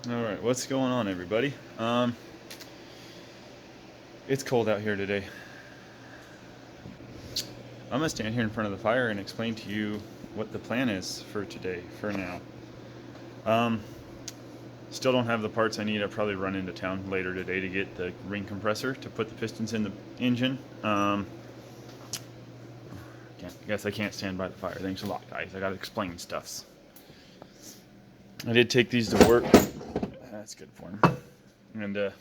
Alright, what's going on, everybody? It's cold out here today. I'm gonna stand here in front of the fire and explain to you what the plan is for today, for now. Um, Still don't have the parts I need. I'll probably run into town later today to get the ring compressor to put the pistons in the engine. Guess I can't stand by the fire. Thanks a lot, guys. I gotta explain stuffs. I did take these to work. That's good for them. And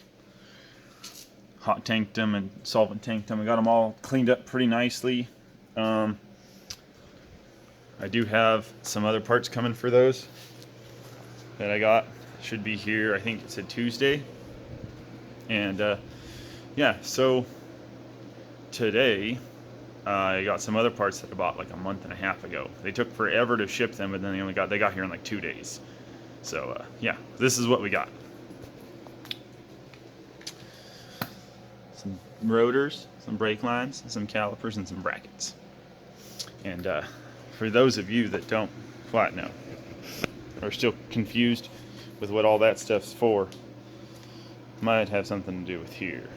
hot tanked them and solvent tanked them. I got them all cleaned up pretty nicely. I do have some other parts coming for those that I got. Should be here, I think it said Tuesday. And yeah, so today I got some other parts that I bought like a month and a half ago. They took forever to ship them, but then they got here in like 2 days. So yeah, this is what we got. Some rotors, some brake lines, some calipers, and some brackets. And for those of you that don't flat know, are still confused with what all that stuff's for, might have something to do with here.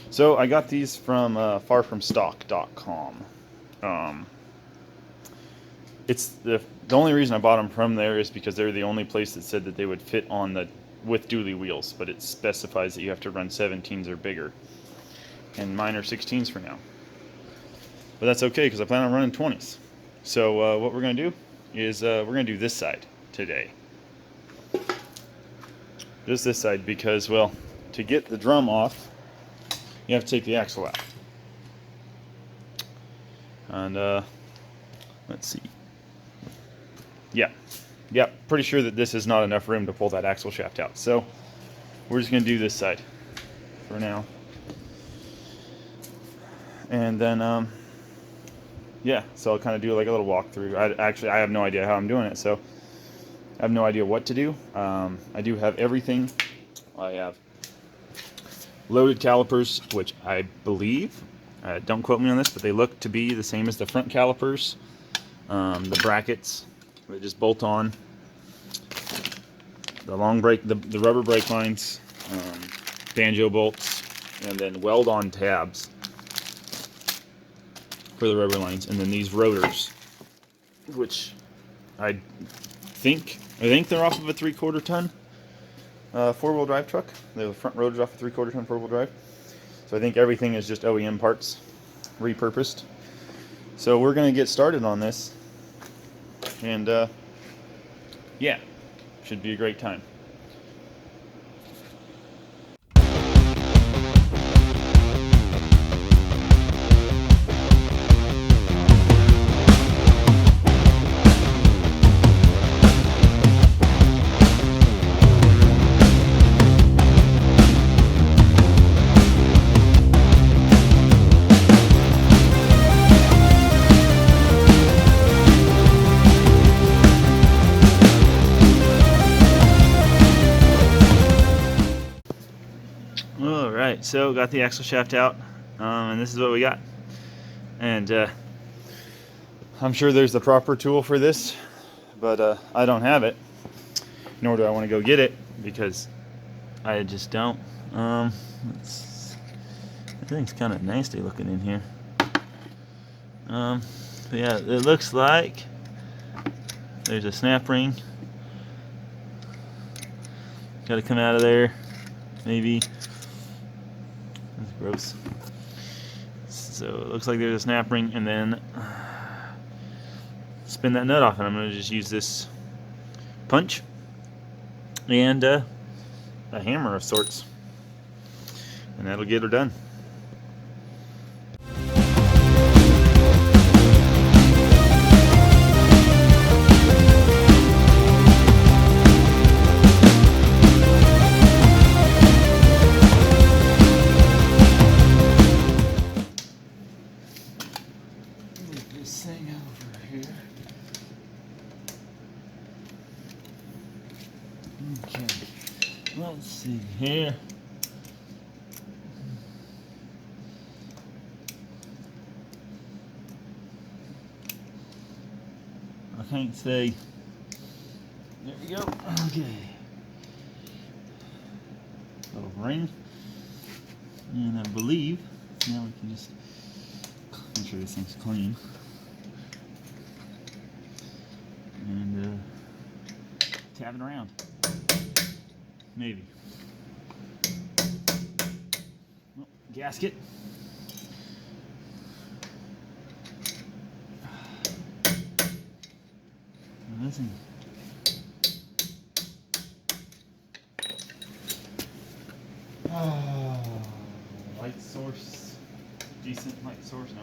So I got these from farfromstock.com. It's the only reason I bought them from there is because they're the only place that said that they would fit on the with dually wheels, but it specifies that you have to run 17s or bigger, and mine are 16s for now. But that's okay because I plan on running 20s. So what we're going to do is we're going to do this side today. Just this side because, well, to get the drum off, you have to take the axle out. And let's see. Yeah, pretty sure that this is not enough room to pull that axle shaft out. So we're just going to do this side for now. And then, yeah, so I'll kind of do like a little walkthrough. I have no idea how I'm doing it, so I have no idea what to do. I do have everything. I have loaded calipers, which I believe, don't quote me on this, but they look to be the same as the front calipers. The brackets, they just bolt on. The long brake, the rubber brake lines, banjo bolts, and then weld on tabs for the rubber lines, and then these rotors, which I think they're off of a 3/4 ton 4-wheel drive truck. The front rotors off a 3/4 ton 4-wheel drive. So I think everything is just OEM parts repurposed. So we're going to get started on this, and yeah, should be a great time. Alright, so got the axle shaft out, and this is what we got. And I'm sure there's the proper tool for this, but I don't have it, nor do I want to go get it, because I just don't. Everything's kind of nasty looking in here. But yeah, it looks like there's a snap ring. Got to come out of there, maybe. That's gross. So it looks like there's a snap ring, and then spin that nut off, and I'm going to just use this punch and a hammer of sorts, and that'll get her done. This thing over here. Okay, let's see here. I can't say. There we go. Okay. little ring. And I believe now we can just make sure this thing's clean. And tap it around. Maybe. Well, gasket. Listen. Oh, light source. Decent light source. No.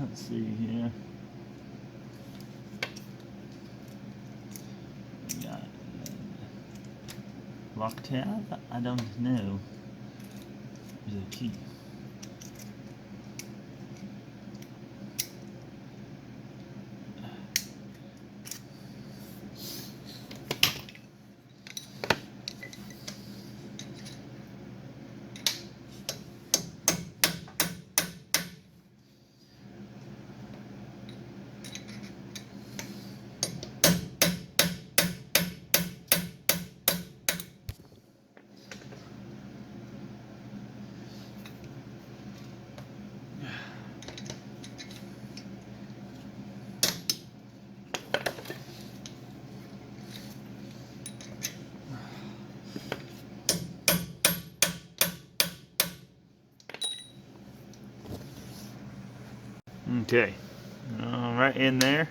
Let's see here. We got lock tab. I don't know. There's a key. Okay, right in there.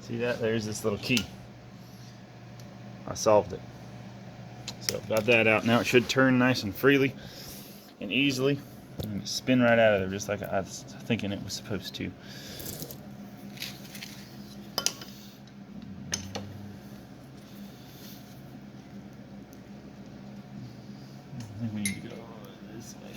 See that? There's this little key. I solved it. So got that out. Now it should turn nice and freely and easily. And spin right out of there just like I was thinking it was supposed to. I think we need to go this way.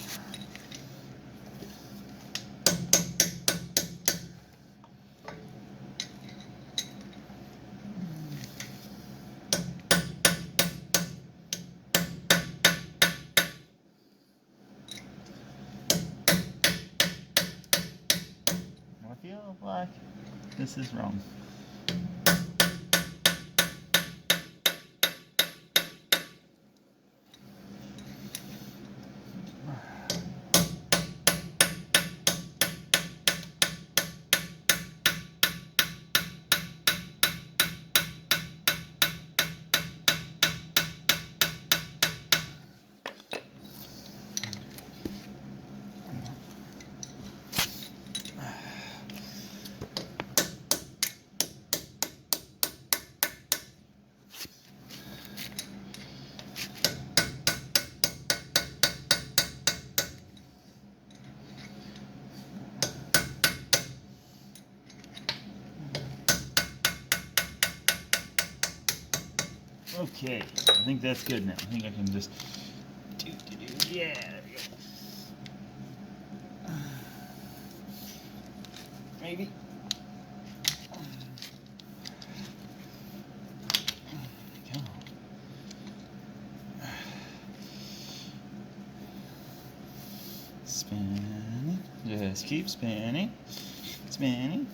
I feel like this is wrong. Okay, I think that's good now. I think I can just yeah, there we go. Maybe. Come on. Spinning. Just keep spinning. Spinning.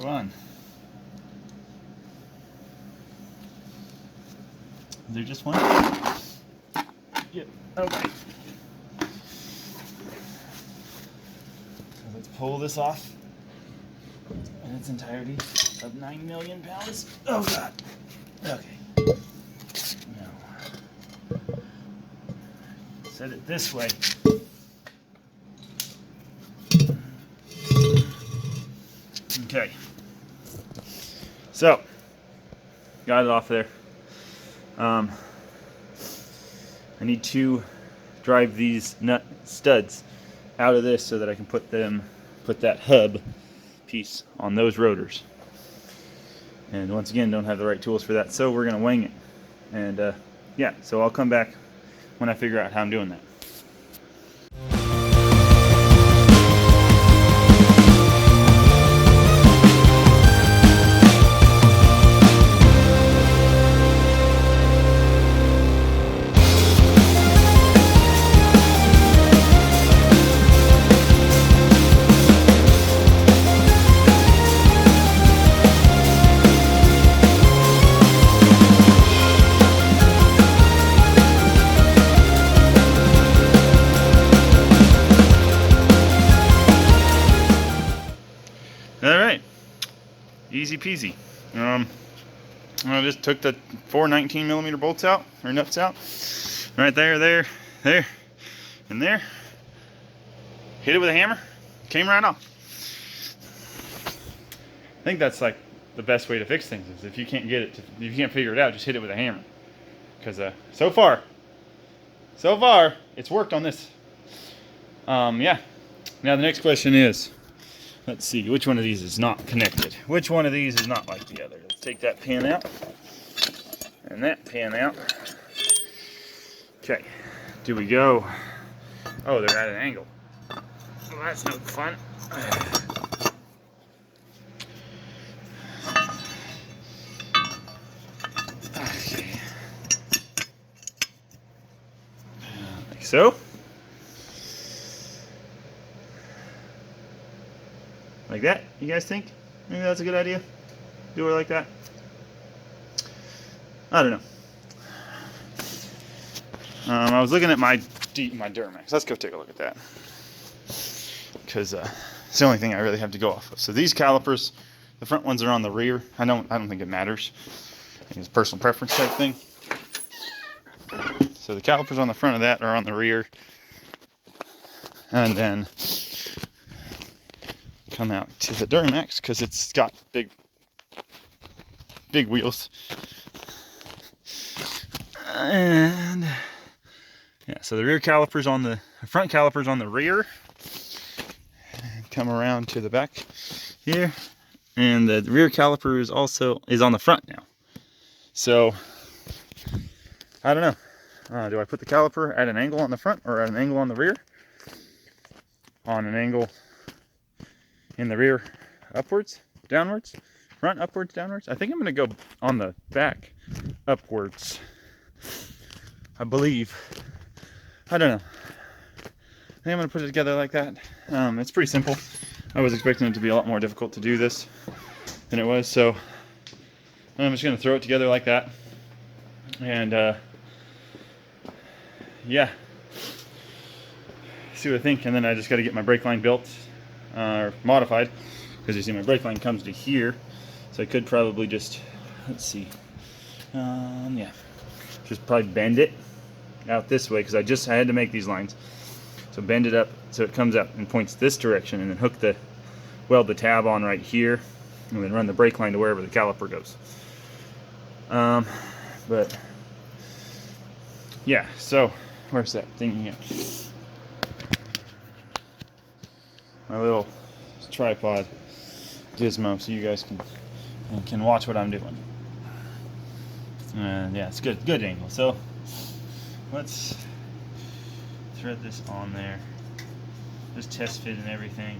One. Is there just one? Yep. Okay. So let's pull this off in its entirety of 9 million pounds. Oh God. Okay. Now, set it this way. Okay. So, got it off there. I need to drive these nut studs out of this so that I can put that hub piece on those rotors. And once again, don't have the right tools for that, so we're gonna wing it. And yeah, so I'll come back when I figure out how I'm doing that. Easy peasy. I just took the 4 19mm bolts out, or nuts out. Right there, there, and there. Hit it with a hammer. Came right off. I think that's like the best way to fix things is if you can't get it, if you can't figure it out, just hit it with a hammer. Because so far, it's worked on this. Yeah. Now the next question is, let's see, which one of these is not connected? Which one of these is not like the other? Let's take that pin out and that pin out. Okay. Do we go? Oh, they're at an angle. Well, that's no fun. Okay. Like so. Like that, you guys think? Maybe that's a good idea? Do it like that? I don't know. I was looking at my Duramax. Let's go take a look at that. Because it's the only thing I really have to go off of. So these calipers, the front ones are on the rear. I don't think it matters. I think it's a personal preference type thing. So the calipers on the front of that are on the rear. And then come out to the Duramax because it's got big wheels. And yeah, so the rear calipers on the front calipers on the rear. Come around to the back here, and the rear caliper is on the front now. So I don't know. Do I put the caliper at an angle on the front or at an angle on the rear? On an angle in the rear, upwards, downwards, front, upwards, downwards. I think I'm going to go on the back, upwards. I believe. I don't know. I think I'm going to put it together like that. It's pretty simple. I was expecting it to be a lot more difficult to do this than it was, so I'm just going to throw it together like that. And yeah, see what I think. And then I just got to get my brake line built or modified, because you see my brake line comes to here, so I could probably just, let's see, yeah, just probably bend it out this way, because I had to make these lines. So bend it up so it comes up and points this direction, and then weld the tab on right here, and then run the brake line to wherever the caliper goes. But yeah, so where's that thing here? My little tripod gizmo, so you guys can watch what I'm doing. And yeah, it's good angle. So let's thread this on there. Just test fit and everything.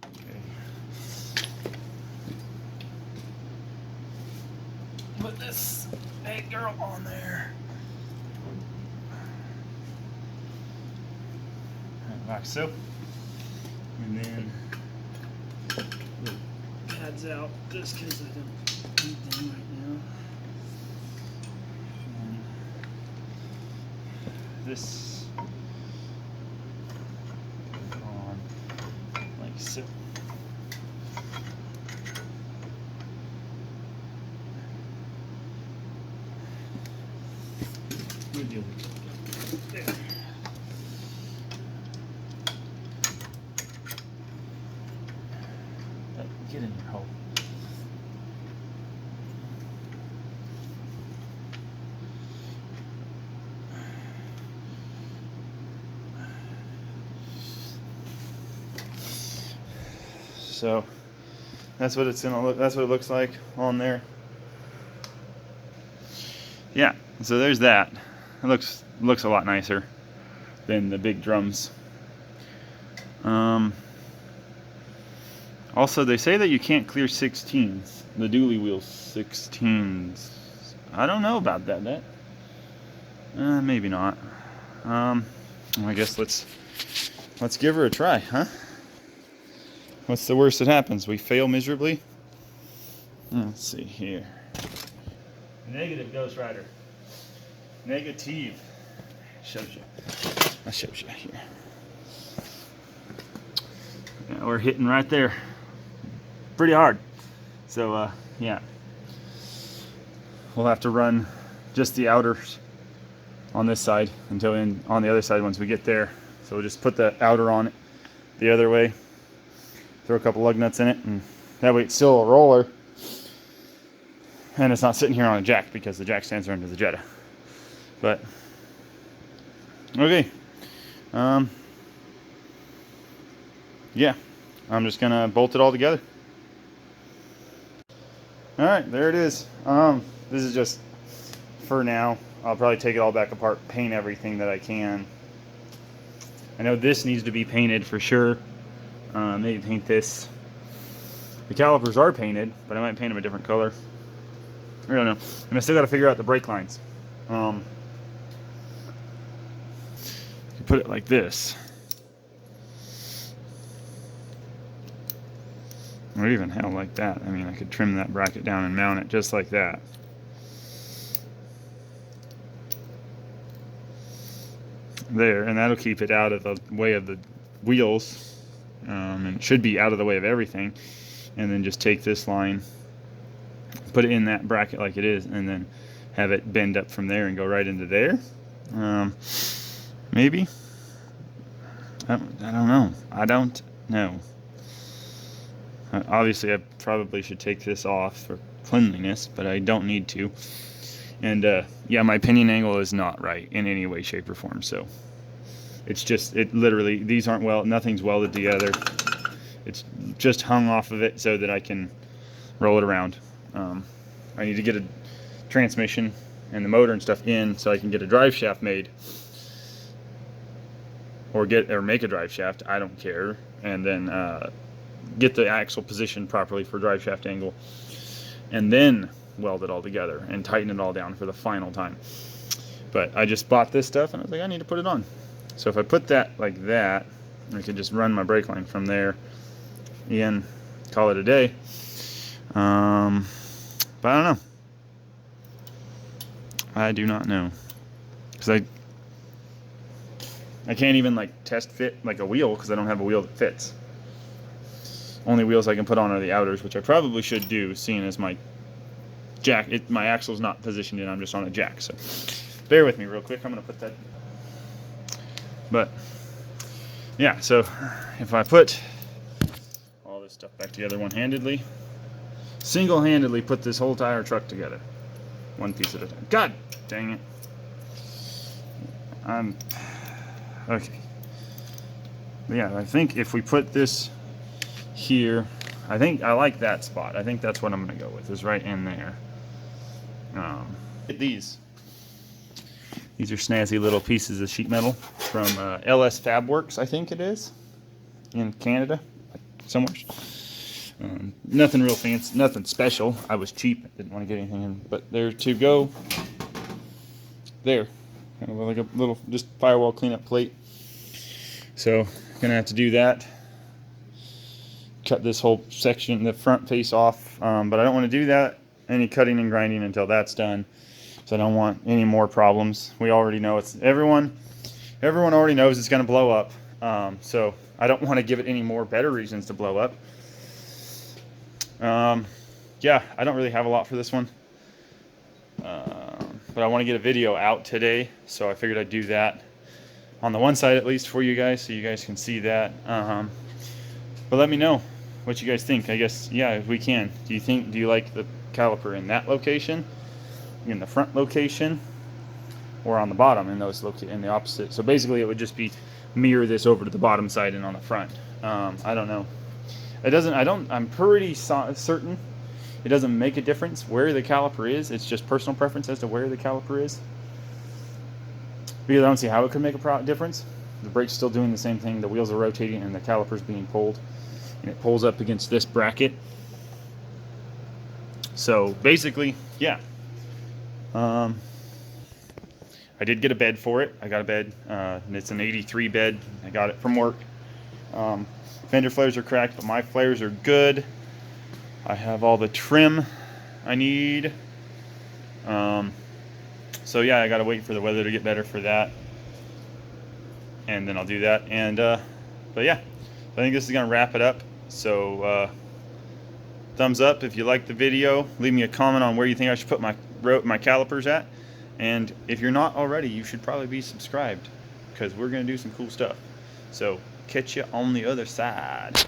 Okay. Put this big girl on there. Like so. And then pads out just because I don't need them right now. And this goes on like so. Good deal. There. Get in your hole. So that's what it's gonna look. That's what it looks like on there. Yeah. So there's that. It looks a lot nicer than the big drums. Also, they say that you can't clear 16s, the dually wheel 16s. I don't know about that. Maybe not. I guess let's give her a try, huh? What's the worst that happens? We fail miserably? Let's see here. Negative, Ghost Rider. Negative. shows you. That shows you here. Yeah, we're hitting right there. Pretty hard. So yeah, we'll have to run just the outers on this side until on the other side once we get there. So we'll just put the outer on it the other way, throw a couple lug nuts in it, and that way it's still a roller and it's not sitting here on a jack because the jack stands under the Jetta. But okay, yeah, I'm just gonna bolt it all together. All right, there it is. This is just for now. I'll probably take it all back apart, paint everything that I can. I know this needs to be painted for sure. Maybe paint this. The calipers are painted, but I might paint them a different color. I don't know. And I still got to figure out the brake lines. You put it like this. Or even hell like that. I mean, I could trim that bracket down and mount it just like that. There, and that'll keep it out of the way of the wheels, and it should be out of the way of everything. And then just take this line, put it in that bracket like it is, and then have it bend up from there and go right into there. Maybe. I don't know. I don't know. Obviously, I probably should take this off for cleanliness, but I don't need to. And yeah, my pinion angle is not right in any way, shape, or form. So it's just, it literally, these aren't nothing's welded together. It's just hung off of it so that I can roll it around. I need to get a transmission and the motor and stuff in so I can get a drive shaft made, or make a drive shaft. I don't care. And then get the axle positioned properly for drive shaft angle, and then weld it all together and tighten it all down for the final time. But I just bought this stuff and I was like, I need to put it on. So if I put that like that, I can just run my brake line from there in, call it a day. But I don't know. I do not know, because I can't even like test fit like a wheel because I don't have a wheel that fits. Only wheels I can put on are the outers, which I probably should do, seeing as my jack, my axle's not positioned in, I'm just on a jack. So bear with me real quick. I'm gonna put that. But yeah, so if I put all this stuff back together one-handedly, single-handedly put this whole tire truck together, one piece at a time. God dang it. Okay. But yeah, I think if we put this here, I think I like that spot. I think that's what I'm gonna go with, is right in there. These are snazzy little pieces of sheet metal from LS Fabworks, I think it is, in Canada, somewhere. Nothing real fancy, nothing special. I was cheap, didn't want to get anything in, but there to go. There, kind of like a little just firewall cleanup plate. So gonna have to do that. Cut this whole section, the front face off, but I don't want to do that, any cutting and grinding, until that's done. So I don't want any more problems. We already know everyone already knows it's going to blow up. So I don't want to give it any more better reasons to blow up. Yeah, I don't really have a lot for this one. But I want to get a video out today, so I figured I'd do that on the one side at least for you guys, so you guys can see that. But let me know what you guys think. I guess, yeah, if we can. Do you like the caliper in that location, in the front location, or on the bottom in in the opposite? So basically it would just be mirror this over to the bottom side and on the front. I don't know. I'm pretty certain it doesn't make a difference where the caliper is. It's just personal preference as to where the caliper is, because I don't see how it could make a difference. The brake's still doing the same thing. The wheels are rotating and the caliper's being pulled, and it pulls up against this bracket. So basically, yeah. I did get a bed for it. I got a bed, and it's an 83 bed. I got it from work. Fender flares are cracked, but my flares are good. I have all the trim I need. So yeah, I gotta wait for the weather to get better for that. and then I'll do that. And but yeah, I think this is gonna wrap it up. So thumbs up if you like the video. Leave me a comment on where you think I should put my calipers at. And if you're not already, you should probably be subscribed, because we're gonna do some cool stuff. So catch you on the other side.